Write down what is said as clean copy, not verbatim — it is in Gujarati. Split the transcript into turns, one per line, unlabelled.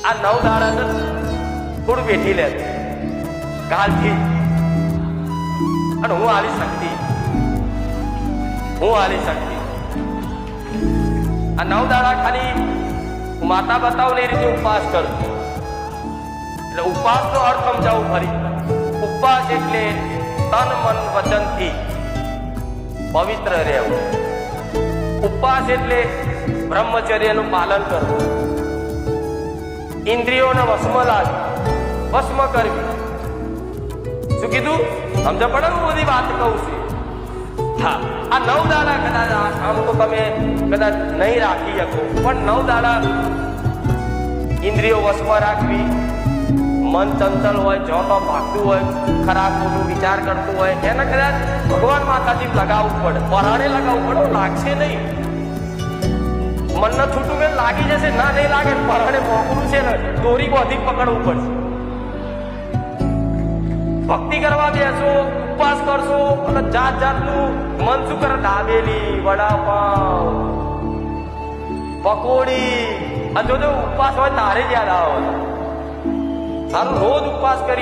આ 9 દાડા તો થોડું બેઠી લે કાલથી અને હું આલી શક્તિ આ 9 દાડા ખાલી માતા બતાવું એ રીતે ઉપવાસ કરું એટલે ઉપવાસ નો અર્થ સમજાવું ફરી ઉપવાસ એટલે તન મન વચન થી પવિત્ર રહેવું ઉપવાસ એટલે બ્રહ્મચર્યનું પાલન કરવું ઇન્દ્રિયોને વશમાં કરવી શું કીધું સમજ પડે હું બધી વાત કહું છું હા આ 9 દાડા કદાચ આમ તો તમે કદાચ નહીં રાખી શકો પણ 9 દાડા ઇન્દ્રિયો વશમાં રાખવી મન ચંચલ હોય જોતો ભાગતું હોય ખરાબ ખોટું વિચાર કરતું હોય એને કદાચ ભગવાન માતાજી લગાવવું પડે પરાણે લગાવવું પડે લાગશે નહીં મનને છૂટું કે લાગી જશે ના નહીં લાગે પરાણે મોકલું છે ને દોરી બધી પકડવું પડશે ભક્તિ કરવા બેસો ઉપવાસ કરશો અને જાત જાતનું મન શું કરે દાબેલી વડાપાવ પકોડી અને જો ઉપવાસ હોય તારે જ યાદ આવે સારું રોજ ઉપવાસ કરીએ